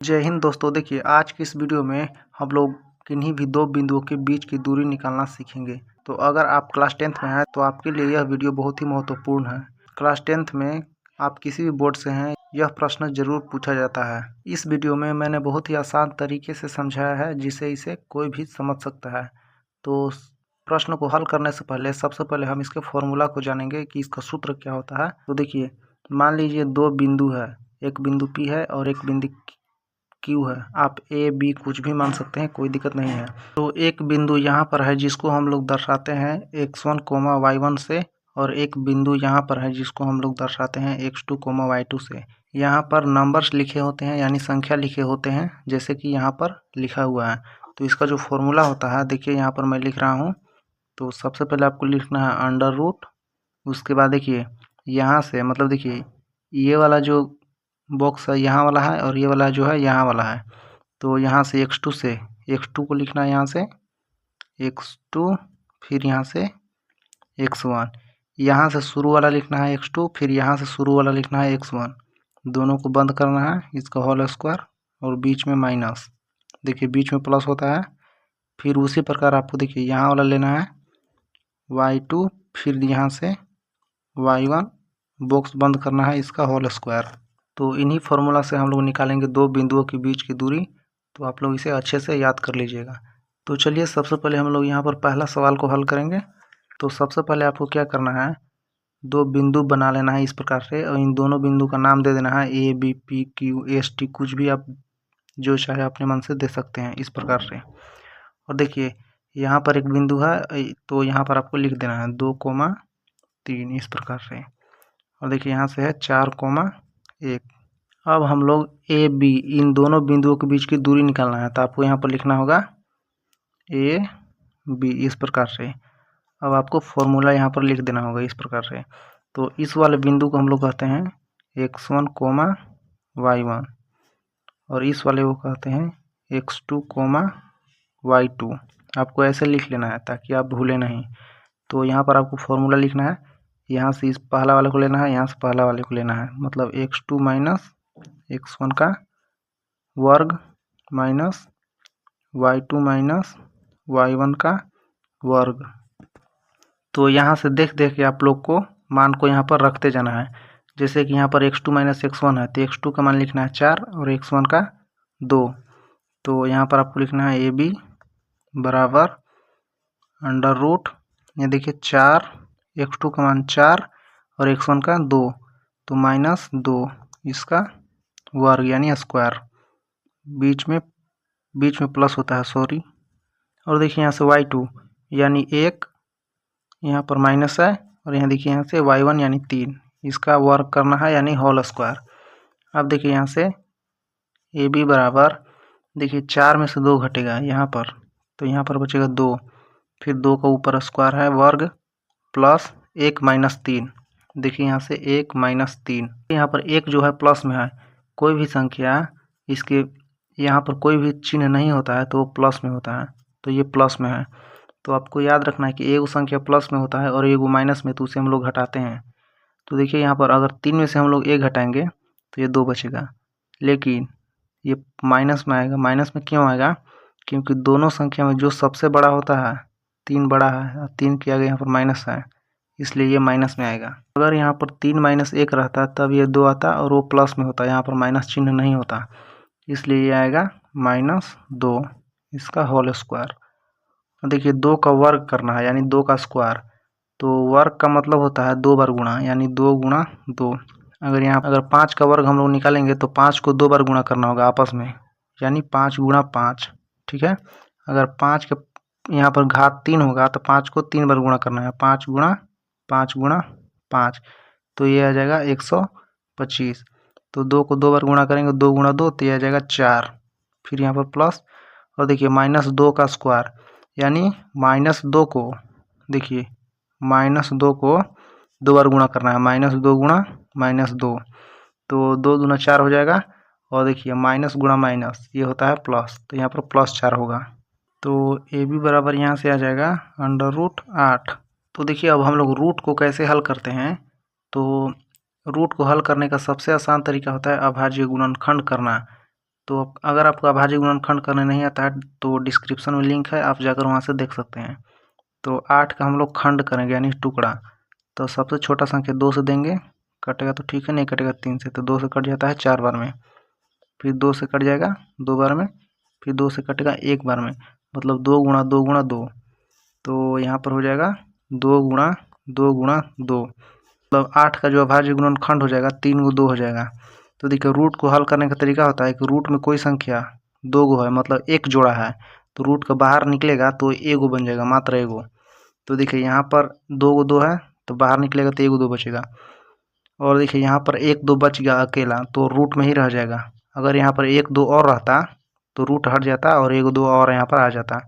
जय हिंद दोस्तों। देखिए आज की इस वीडियो में हम लोग किन्हीं भी दो बिंदुओं के बीच की दूरी निकालना सीखेंगे। तो अगर आप क्लास 10th में हैं तो आपके लिए यह वीडियो बहुत ही महत्वपूर्ण है। क्लास 10th में आप किसी भी बोर्ड से हैं, यह प्रश्न जरूर पूछा जाता है। इस वीडियो में मैंने बहुत ही आसान तरीके से समझाया है जिसे इसे कोई भी समझ सकता है। तो प्रश्न को हल करने से पहले सबसे पहले हम इसके फॉर्मूला को जानेंगे कि इसका सूत्र क्या होता है। तो देखिए, मान लीजिए दो बिंदु है, एक बिंदु P है और एक बिंदु Q है। आप A B कुछ भी मान सकते हैं, कोई दिक्कत नहीं है। तो एक बिंदु यहाँ पर है जिसको हम लोग दर्शाते हैं x1, y1 से, और एक बिंदु यहाँ पर है जिसको हम लोग दर्शाते हैं x2, y2 से। यहाँ पर नंबर्स लिखे होते हैं यानी संख्या लिखे होते हैं, जैसे कि यहाँ पर लिखा हुआ है। तो इसका जो फॉर्मूला होता है, देखिए यहाँ पर मैं लिख रहा हूँ। तो सबसे पहले आपको लिखना है अंडर रूट। उसके बाद देखिए यहाँ से, मतलब देखिए ये वाला जो बॉक्स है यहाँ वाला है और ये वाला जो है यहाँ वाला है। तो यहाँ से x2 से x2 को लिखना है, यहाँ से x2, फिर यहाँ से x1। यहाँ से शुरू वाला लिखना है x2, फिर यहाँ से शुरू वाला लिखना है x1। दोनों को बंद करना है, इसका होल स्क्वायर, और बीच में माइनस। देखिए बीच में प्लस होता है। फिर उसी प्रकार आपको देखिए यहाँ वाला लेना है y2, फिर यहाँ से y1, बॉक्स बंद करना है, इसका होल स्क्वायर। तो इन्हीं फार्मूला से हम लोग निकालेंगे दो बिंदुओं के बीच की दूरी। तो आप लोग इसे अच्छे से याद कर लीजिएगा। तो चलिए सबसे पहले हम लोग यहाँ पर पहला सवाल को हल करेंगे। तो सबसे पहले आपको क्या करना है, दो बिंदु बना लेना है इस प्रकार से, और इन दोनों बिंदु का नाम दे देना है A B P Q S T, कुछ भी आप जो चाहे अपने मन से दे सकते हैं इस प्रकार से। और देखिए यहाँ पर एक बिंदु है, तो यहाँ पर आपको लिख देना है 2,3 इस प्रकार से। और देखिए यहाँ से है 4,1। अब हम लोग A B इन दोनों बिंदुओं के बीच की दूरी निकालना है। तो आपको यहाँ पर लिखना होगा A B इस प्रकार से। अब आपको फॉर्मूला यहाँ पर लिख देना होगा इस प्रकार से। तो इस वाले बिंदु को हम लोग कहते हैं x1, y1, और इस वाले को कहते हैं x2, y2। आपको ऐसे लिख लेना है ताकि आप भूलें नहीं। तो यहाँ पर आपको फॉर्मूला लिखना है, यहाँ से इस पहला वाले को लेना है, यहाँ से पहला वाले को लेना है, मतलब x2 माइनस x1 का वर्ग माइनस y2 माइनस y1 का वर्ग। तो यहाँ से देख देख के आप लोग को मान को यहाँ पर रखते जाना है। जैसे कि यहाँ पर x2 माइनस x1 है, तो x2 का मान लिखना है 4 और x1 का 2। तो यहाँ पर आपको लिखना है AB बराबर अंडर रूट, ये देखिए 4, x2 का मान 4 और x1 का 2, तो माइनस 2 इसका वर्ग यानी स्क्वायर। बीच में प्लस होता है, सॉरी। और देखिए यहाँ से y2 यानी 1, यहाँ पर माइनस है, और यहाँ देखिए यहाँ से y1 यानी 3, इसका वर्ग करना है यानी होल स्क्वायर। अब देखिए यहाँ से AB बराबर, देखिए 4 में से 2 घटेगा यहाँ पर, तो यहाँ पर बचेगा 2, फिर 2 का ऊपर स्क्वायर है वर्ग, प्लस 1 माइनस 3। देखिए यहाँ से 1 माइनस 3, यहाँ पर 1 जो है प्लस में है। कोई भी संख्या इसके यहाँ पर कोई भी चिन्ह नहीं होता है तो वो प्लस में होता है, तो ये प्लस में है। तो आपको याद रखना है कि एक संख्या प्लस में होता है और एक माइनस में, तो उसे हम लोग घटाते हैं। तो देखिए यहाँ पर अगर 3 में से हम लोग 1 घटाएंगे तो ये 2 बचेगा, लेकिन ये माइनस में आएगा। माइनस में क्यों आएगा? क्योंकि दोनों संख्या में जो सबसे बड़ा होता है 3 बड़ा है, और 3 के आगे यहाँ पर माइनस है, इसलिए ये माइनस में आएगा। अगर यहाँ पर 3 माइनस 1 रहता तब ये 2 आता और वो प्लस में होता, यहाँ पर माइनस चिन्ह नहीं होता, इसलिए ये आएगा -2 इसका होल स्क्वायर। देखिए 2 का वर्ग करना है यानी 2 का स्क्वायर, तो वर्ग का मतलब होता है 2 बार गुणा, यानी 2 गुणा 2। अगर 5 का वर्ग हम लोग निकालेंगे तो 5 को 2 बार गुणा करना होगा आपस में, यानी 5 गुणा 5, ठीक है। अगर 5 के यहाँ पर घात 3 होगा तो 5 को 3 बार गुणा करना है, 5 गुणा 5 गुणा 5, तो ये आ जाएगा 125। तो 2 को 2 बार गुणा करेंगे, 2 गुणा 2, तो ये आ जाएगा 4, फिर यहाँ पर प्लस, और देखिए -2 का स्क्वायर, यानी -2 को, देखिए -2 को 2 बार गुणा करना है, -2 गुणा -2, तो 2 दूना 4 हो जाएगा। और देखिए माइनस गुणा माइनस ये होता है प्लस, तो यहाँ पर +4 होगा। तो AB बराबर यहाँ से आ जाएगा √8। तो देखिए अब हम लोग रूट को कैसे हल करते हैं। तो रूट को हल करने का सबसे आसान तरीका होता है अभाज्य गुणनखंड करना। तो अगर आपको अभाज्य गुणनखंड करने नहीं आता है तो डिस्क्रिप्शन में लिंक है, आप जाकर वहाँ से देख सकते हैं। तो 8 का हम लोग खंड करेंगे यानी टुकड़ा। तो सबसे छोटा संख्या 2 से देंगे, कटेगा तो ठीक है, नहीं कटेगा 3 से, तो 2 से कट जाता है 4 बार में, फिर 2 से कट जाएगा 2 बार में, फिर 2 से कटेगा 1 बार में, मतलब 2 गुणा 2 गुणा 2। तो यहाँ पर हो जाएगा 2 गुणा 2 गुणा 2, मतलब 8 का जो अभाज्य गुणनखंड हो जाएगा 3 को 2 हो जाएगा। तो देखिए रूट को हल करने का तरीका होता है कि रूट में कोई संख्या 2 गो है, मतलब एक जोड़ा है, तो रूट का बाहर निकलेगा तो एगो बन जाएगा, मात्र एगो। तो देखिए यहाँ पर 2 गो 2 है तो बाहर निकलेगा तो एगो 2 बचेगा, और देखिए यहाँ पर 1 2 बच गया अकेला तो रूट में ही रह जाएगा। अगर यहाँ पर 1 2 और रहता तो रूट हट जाता और 1 2 और यहाँ पर आ जाता,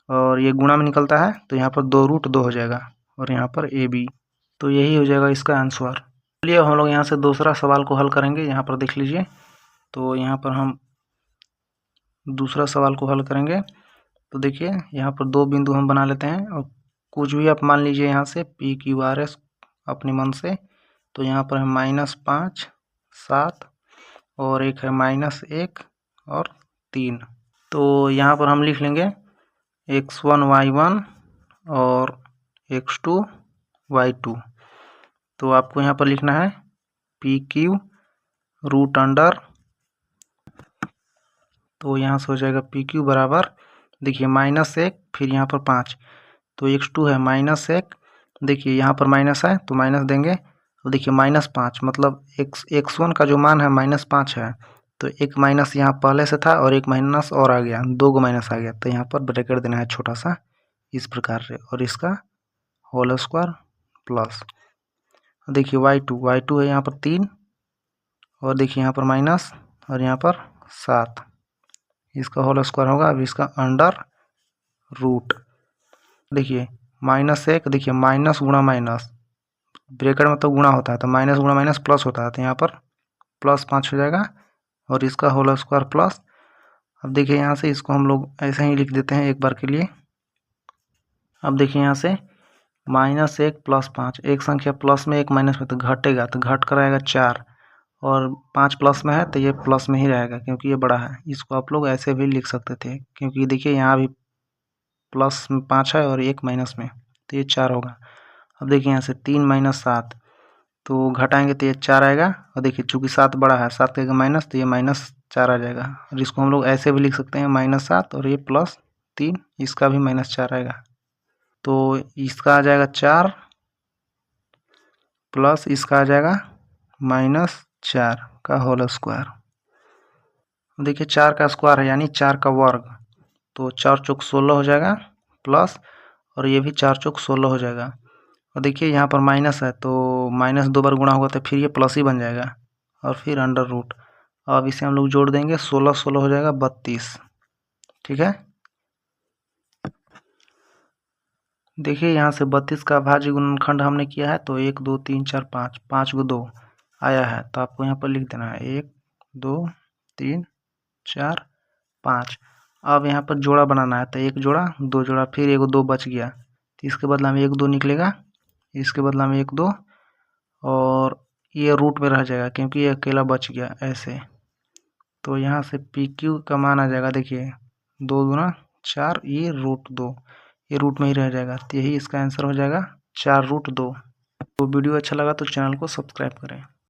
और ये गुणा में निकलता है तो यहाँ पर 2 रूट 2 हो जाएगा, और यहाँ पर ए बी। तो यही हो जाएगा इसका आंसर। चलिए हम लोग यहाँ से दूसरा सवाल को हल करेंगे। यहाँ पर देख लीजिए, तो यहाँ पर हम दूसरा सवाल को हल करेंगे। तो देखिए यहाँ पर 2 बिंदु हम बना लेते हैं, और कुछ भी आप मान लीजिए यहाँ से पी क्यू आर एस अपने मन से। तो यहाँ पर है -5 7 और एक है -1 और 3। तो यहाँ पर हम लिख लेंगे x1 y1 और x2 y2। तो आपको यहाँ पर लिखना है पी क्यू रूट अंडर, तो यहाँ से हो जाएगा पी क्यू बराबर, देखिए -1 फिर यहाँ पर 5, तो x2 है -1, देखिए यहाँ पर माइनस है तो माइनस देंगे, तो देखिए -5 मतलब x1 का जो मान है -5 है, तो एक माइनस यहाँ पहले से था और एक माइनस और आ गया, 2 गो माइनस आ गया, तो यहाँ पर ब्रैकेट देना है छोटा सा इस प्रकार से, और इसका होल स्क्वायर प्लस। देखिए y2 है यहाँ पर 3, और देखिए यहाँ पर माइनस और यहाँ पर 7, इसका होल स्क्वायर होगा, अब इसका अंडर रूट। देखिए -1, देखिए माइनस गुणा माइनस, ब्रैकेट में तो गुणा होता है, तो माइनस गुणा माइनस प्लस होता है, तो यहाँ पर +5 हो जाएगा, और इसका होल स्क्वायर प्लस। अब देखिए यहाँ से इसको हम लोग ऐसे ही लिख देते हैं एक बार के लिए। अब देखिए यहाँ से -1 + 5, एक संख्या प्लस में एक माइनस में तो घटेगा, तो घट कर आएगा 4, और 5 प्लस में है तो ये प्लस में ही रहेगा क्योंकि ये बड़ा है। इसको आप लोग ऐसे भी लिख सकते थे, क्योंकि देखिए यहाँ भी प्लस में 5 है और एक माइनस में, तो ये 4 होगा। अब देखिए यहाँ से 3 - 7, तो घटाएंगे तो ये 4 आएगा, और देखिए चूंकि 7 बड़ा है, 7 का माइनस तो ये -4 आ जाएगा, और इसको हम लोग ऐसे भी लिख सकते हैं -7 और ये +3, इसका भी -4 आएगा, तो इसका आ जाएगा 4 प्लस इसका आ जाएगा -4 का होल स्क्वायर। देखिए 4 का स्क्वायर है यानी 4 का वर्ग, तो 4 चौक 16 हो जाएगा प्लस, और ये भी 4 चौक 16 हो जाएगा, और देखिए यहाँ पर माइनस है तो -2 बार गुणा होगा तो फिर ये प्लस ही बन जाएगा, और फिर अंडर रूट। अब इसे हम लोग जोड़ देंगे, 16 16 हो जाएगा 32। ठीक है, देखिए यहाँ से 32 का अभाज्य गुणनखंड हमने किया है, तो 1 2 3 4 5, 5 को 2 आया है, तो आपको यहाँ पर लिख देना है 1 2 3 4 5। अब यहाँ पर जोड़ा बनाना है, तो 1 जोड़ा 2 जोड़ा, फिर 1 2 बच गया, तो इसके बदला में 1 2 निकलेगा, इसके बदला में 1 2, और ये रूट में रह जाएगा क्योंकि ये अकेला बच गया ऐसे। तो यहाँ से पी क्यू का मान आ जाएगा, देखिए 2 दूना 4, ये √2, ये रूट में ही रह जाएगा, तो यही इसका आंसर हो जाएगा 4√2। तो वीडियो अच्छा लगा तो चैनल को सब्सक्राइब करें।